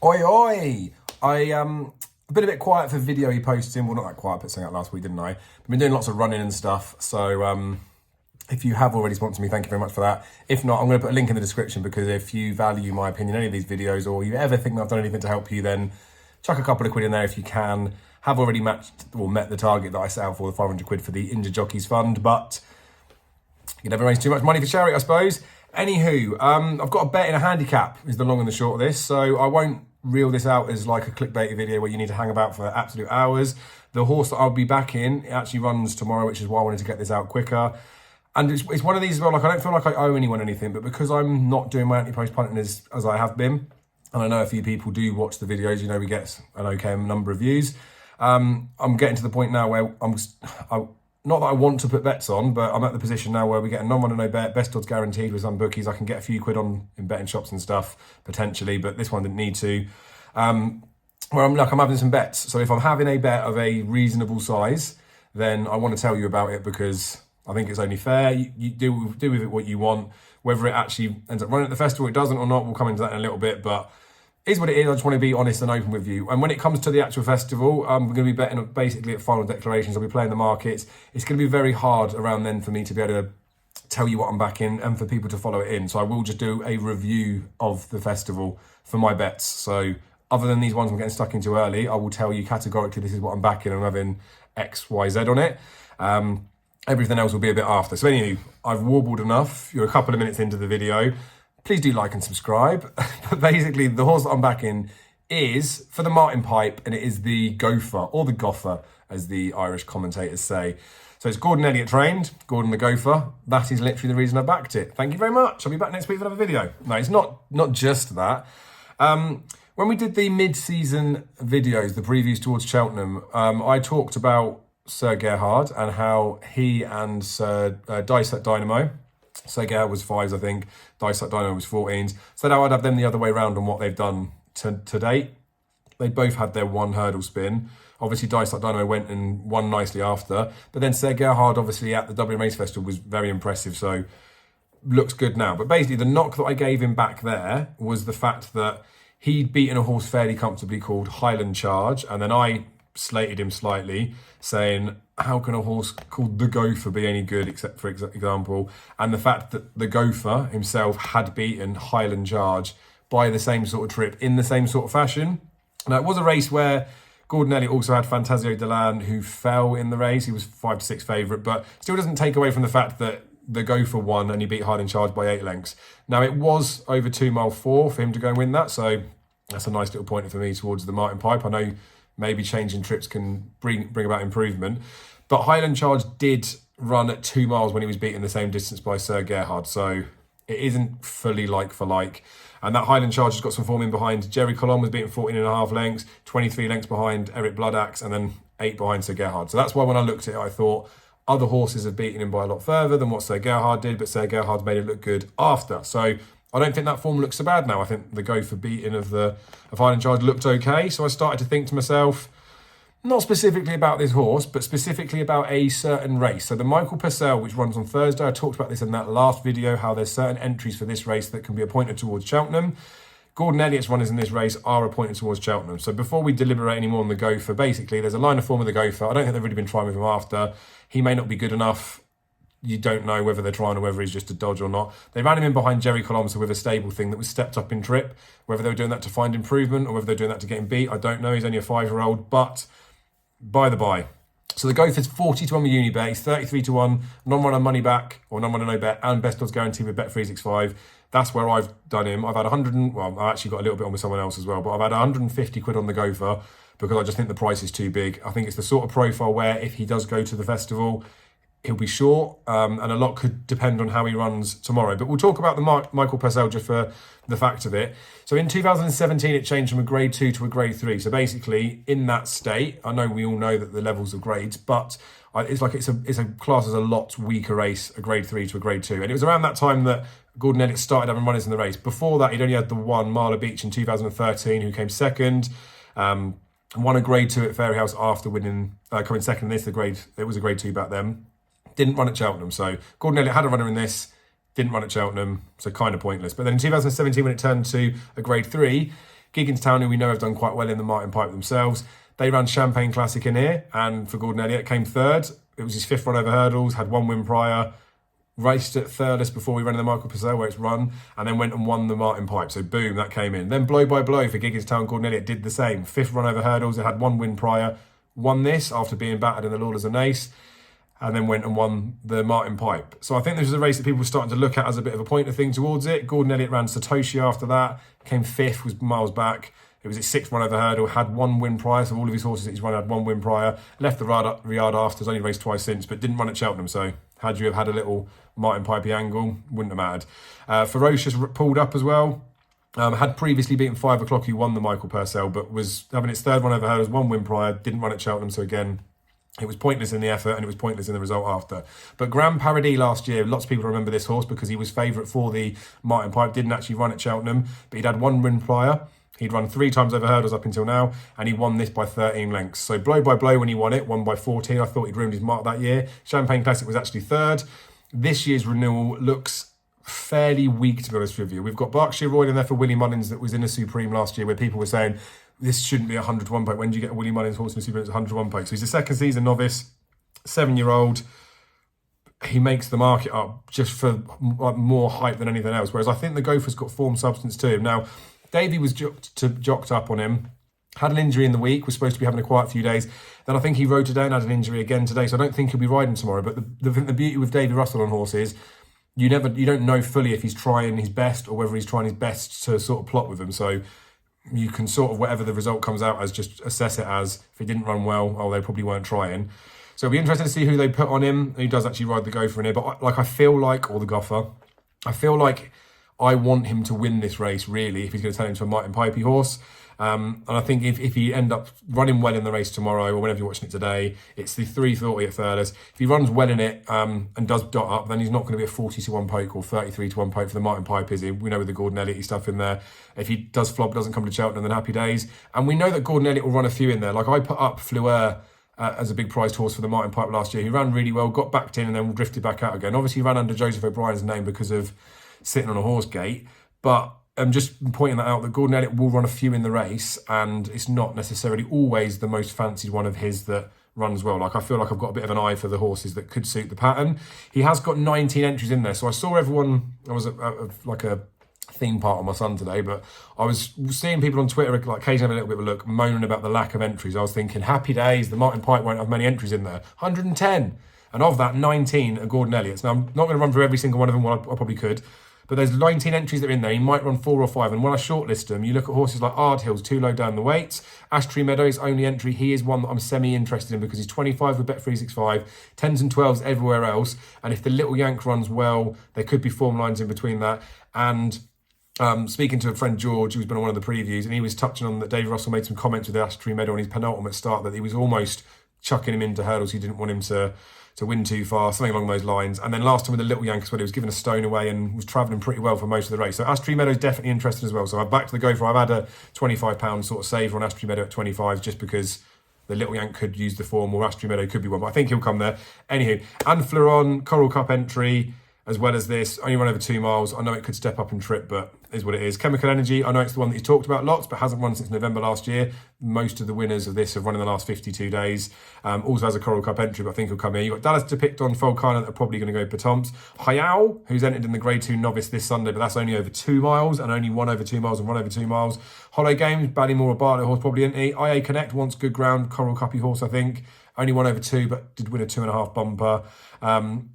Oi, oi! I've been a bit quiet for video posting. Well, not that quiet, put something out last week, didn't I? I've been doing lots of running and stuff. So if you have already sponsored me, thank you very much for that. If not, I'm going to put a link in the description because if you value my opinion in any of these videos or you ever think that I've done anything to help you, then chuck a couple of quid in there if you can. Have already met the target that I set out for, the 500 quid for the Injured Jockeys Fund, but you never raise too much money for charity, I suppose. Anywho, I've got a bet in a handicap is the long and the short of this, so I won't reel this out as like a clickbaity video where you need to hang about for absolute hours. The horse that I'll be backing, it actually runs tomorrow, which is why I wanted to get this out quicker. And it's one of these as well, like I don't feel like I owe anyone anything, but because I'm not doing my anti-post punting as I have been, and I know a few people do watch the videos, you know, we get an okay number of views. I'm getting to the point now where not that I want to put bets on, but I'm at the position now where we get a non-runner, no bet, best odds guaranteed with some bookies. I can get a few quid on in betting shops and stuff, potentially, but this one didn't need to. Where I'm having some bets. So if I'm having a bet of a reasonable size, then I want to tell you about it because I think it's only fair. You do with it what you want. Whether it actually ends up running at the festival, it doesn't or not, we'll come into that in a little bit, but it is what it is. I just want to be honest and open with you. And when it comes to the actual festival, I'm going to be betting basically at final declarations. I'll be playing the markets. It's going to be very hard around then for me to be able to tell you what I'm backing and for people to follow it in. So I will just do a review of the festival for my bets. So other than these ones I'm getting stuck into early, I will tell you categorically this is what I'm backing and I'm having X, Y, Z on it. Everything else will be a bit after. So anyway, I've warbled enough. You're a couple of minutes into the video. Please do like and subscribe. But basically, the horse that I'm backing is for the Martin Pipe, and it is the Gopher, or the Goffer, as the Irish commentators say. So it's Gordon Elliott trained, Gordon the Gopher. That is literally the reason I backed it. Thank you very much. I'll be back next week for another video. No, it's not just that. When we did the mid-season videos, the previews towards Cheltenham, I talked about Sir Gerhard and how he and Sir Dysart Dynamo, Sir Gerhard was 5s, I think, Dysart Dynamo was 14s, so now I'd have them the other way around on what they've done to date. They both had their one hurdle spin. Obviously, Dysart Dynamo went and won nicely after, but then Sir Gerhard, obviously, at the Dublin Race Festival was very impressive, so looks good now. But basically, the knock that I gave him back there was the fact that he'd beaten a horse fairly comfortably called Highland Charge, and then I slated him slightly, saying, how can a horse called the Gopher be any good, except for example, and the fact that the Gopher himself had beaten Highland Charge by the same sort of trip, in the same sort of fashion. Now, it was a race where Gordon Elliott also had Fantasio Delan, who fell in the race. He was 5 to 6 favourite, but still doesn't take away from the fact that the Gopher won and he beat Highland Charge by 8 lengths. Now, it was over 2 mile 4 for him to go and win that, so that's a nice little pointer for me towards the Martin Pipe. I know maybe changing trips can bring about improvement. But Highland Charge did run at 2 miles when he was beaten the same distance by Sir Gerhard. So it isn't fully like for like. And that Highland Charge has got some form in behind. Jerry Colon was beaten 14.5 lengths, 23 lengths behind Eric Bloodaxe, and then 8 behind Sir Gerhard. So that's why when I looked at it, I thought other horses have beaten him by a lot further than what Sir Gerhard did, but Sir Gerhard's made it look good after. So I don't think that form looks so bad now. I think the Gopher beating of Highland Charge looked okay. So I started to think to myself, not specifically about this horse, but specifically about a certain race. So the Michael Purcell, which runs on Thursday, I talked about this in that last video, how there's certain entries for this race that can be appointed towards Cheltenham. Gordon Elliott's runners in this race are appointed towards Cheltenham. So before we deliberate any more on the Gopher, basically, there's a line of form of the Gopher. I don't think they've really been trying with him after. He may not be good enough. You don't know whether they're trying or whether he's just a dodge or not. They ran him in behind Jerry Colomso with a stable thing that was stepped up in trip. Whether they were doing that to find improvement or whether they're doing that to get him beat, I don't know. He's only a 5-year-old, but by the by. So the Gopher's 40 to 1 with Unibet, he's 33 to 1, non-runner money back, or non-runner no bet, and best odds guaranteed with Bet365. That's where I've done him. I've had 100, well, I actually got a little bit on with someone else as well, but I've had 150 quid on the Gopher because I just think the price is too big. I think it's the sort of profile where if he does go to the festival, he'll be short, and a lot could depend on how he runs tomorrow. But we'll talk about the Michael Purcell just for the fact of it. So in 2017, it changed from a grade 2 to a grade 3. So basically, in that state, I know we all know that the levels of grades, but it's like it's a class as a lot weaker race, a grade 3 to a grade 2. And it was around that time that Gordon Elliott started having runners in the race. Before that, he'd only had the one Marla Beach in 2013, who came second. Won a grade 2 at Fairyhouse after winning, coming second in this. It was a grade 2 back then. Didn't run at Cheltenham. So Gordon Elliott had a runner in this, didn't run at Cheltenham, so kind of pointless. But then in 2017, when it turned to a grade 3, Giggins Town, who we know have done quite well in the Martin Pipe themselves, they ran Champagne Classic in here, and for Gordon Elliott, came third. It was his 5th run over hurdles, had 1 win prior, raced at Thurles before we ran in the Michael Purcell where it's run, and then went and won the Martin Pipe. So boom, that came in. Then blow by blow for Giggins Town, Gordon Elliott did the same. 5th run over hurdles, it had 1 win prior, won this after being battered in the Lord as an ace, and then went and won the Martin Pipe. So I think this is a race that people were starting to look at as a bit of a pointer thing towards it. Gordon Elliott ran Satoshi after that, came 5th, was miles back. It was his 6th run over hurdle, had 1 win prior, so all of his horses that he's run had 1 win prior. Left the Riyadh after, has only raced twice since, but didn't run at Cheltenham, so had you have had a little Martin Pipey angle, wouldn't have mattered. Ferocious pulled up as well. Had previously beaten 5 o'clock, who won the Michael Purcell, but was having its 3rd run over hurdles, 1 win prior, didn't run at Cheltenham, so again, it was pointless in the effort and it was pointless in the result after. But Grand Paradis last year, lots of people remember this horse because he was favourite for the Martin Pipe, didn't actually run at Cheltenham, but he'd had 1 win prior. He'd run 3 times over hurdles up until now, and he won this by 13 lengths. So blow by blow when he won it, won by 14. I thought he'd ruined his mark that year. Champagne Classic was actually 3rd. This year's renewal looks fairly weak, to be honest with you. We've got Berkshire Royal in there for Willie Mullins that was in a Supreme last year, where people were saying, this shouldn't be a 100-1 poke. When do you get a Willie Mullins horse in a Supreme? It's a 100-1 poke. So he's a 2nd season novice, 7-year-old. He makes the market up just for like more hype than anything else. Whereas I think the Gopher's got form substance to him. Now, Davey was jocked up on him, had an injury in the week, was supposed to be having a quiet few days. Then I think he rode today and had an injury again today, so I don't think he'll be riding tomorrow. But the beauty with Davey Russell on horses, you don't know fully if he's trying his best or whether he's trying his best to sort of plot with them. So you can sort of, whatever the result comes out as, just assess it as, if he didn't run well, oh, they probably weren't trying. So it'll be interesting to see who they put on him. He does actually ride the Gopher in here, but I feel like, or the Gopher, I feel like I want him to win this race, really, if he's going to turn into a Martin Pipey horse. And I think if he end up running well in the race tomorrow, or whenever you're watching it today, it's the 3:40 at Thurles. If he runs well in it and does dot up, then he's not going to be a 40-1 poke or 33-1 poke for the Martin Pipe, is he? We know with the Gordon Elliott stuff in there. If he does flop, doesn't come to Cheltenham, then happy days. And we know that Gordon Elliott will run a few in there. Like I put up Fleur as a big prized horse for the Martin Pipe last year. He ran really well, got backed in and then drifted back out again. Obviously, he ran under Joseph O'Brien's name because of sitting on a horse gate, but I'm just pointing that out, that Gordon Elliott will run a few in the race, and it's not necessarily always the most fancied one of his that runs well. Like, I feel like I've got a bit of an eye for the horses that could suit the pattern. He has got 19 entries in there, so I saw everyone, I was at like a theme park on my son today, but I was seeing people on Twitter, like occasionally having a little bit of a look, moaning about the lack of entries. I was thinking, happy days, the Martin Pipe won't have many entries in there. 110, and of that, 19 are Gordon Elliott's. Now, I'm not going to run through every single one of them, well, I probably could, but there's 19 entries that are in there. He might run 4 or 5. And when I shortlist them, you look at horses like Ardhill's too low down the weights. Ashtree Meadows' only entry. He is one that I'm semi-interested in because he's 25 with Bet365, 10s and 12s everywhere else. And if the Little Yank runs well, there could be form lines in between that. And speaking to a friend, George, who's been on one of the previews, and he was touching on that David Russell made some comments with the Ashtree Meadow on his penultimate start that he was almost chucking him into hurdles. He didn't want him to win too far, something along those lines. And then last time with the Little Yank as well, he was giving a stone away and was travelling pretty well for most of the race. So Ashtree Meadow's definitely interested as well. So I'm back to the Gopher. I've had a £25 sort of saver on Ashtree Meadow at 25 just because the Little Yank could use the form, or Ashtree Meadow could be one, but I think he'll come there. Anywho, and Fleuron, Coral Cup entry, as well as this, only run over 2 miles. I know it could step up and trip, but is what it is. Chemical Energy, I know it's the one that he's talked about lots, but hasn't run since November last year. Most of the winners of this have run in the last 52 days. Also has a Coral Cup entry, but I think he'll come here. You've got Dallas Depict on Volcano that are probably going to go Patomps. Hayao, who's entered in the Grade 2 novice this Sunday, but that's only over 2 miles, and only 1 over 2 miles and 1 over 2 miles. Hollow Games, Ballymore or Bartlett horse probably isn't he. IA Connect wants good ground, Coral Cuppy horse, I think. Only 1 over 2, but did win a 2.5 bumper.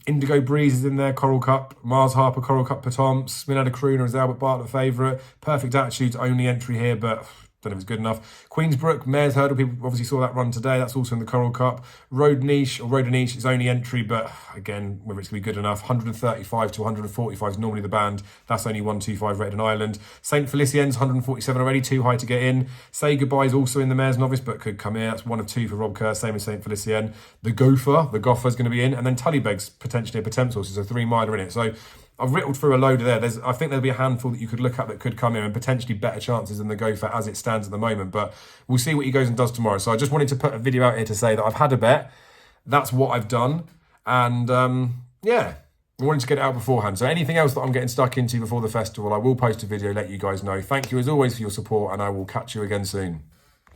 Indigo Breeze is in there, Coral Cup. Mars Harper, Coral Cup, Patomps. Minetta Crooner is Albert Bartlett favourite. Perfect Attitude's only entry here, but don't know if it's good enough. Queensbrook, Mare's Hurdle, people obviously saw that run today. That's also in the Coral Cup. Road Niche is only entry, but again, whether it's going to be good enough. 135 to 145 is normally the band. That's only 125 rated in Ireland. St. Felicien's 147 already, too high to get in. Say Goodbye is also in the Mare's Novice, but could come here. That's 1 of 2 for Rob Kerr, same as St. Felicien. The Gopher is going to be in. And then Tullybeg's potentially a Patemps horse, so 3 miler in it. So I've riddled through a load of there. I think there'll be a handful that you could look at that could come in and potentially better chances than the Gopher as it stands at the moment. But we'll see what he goes and does tomorrow. So I just wanted to put a video out here to say that I've had a bet. That's what I've done. And yeah, I wanted to get it out beforehand. So anything else that I'm getting stuck into before the festival, I will post a video, let you guys know. Thank you as always for your support, and I will catch you again soon.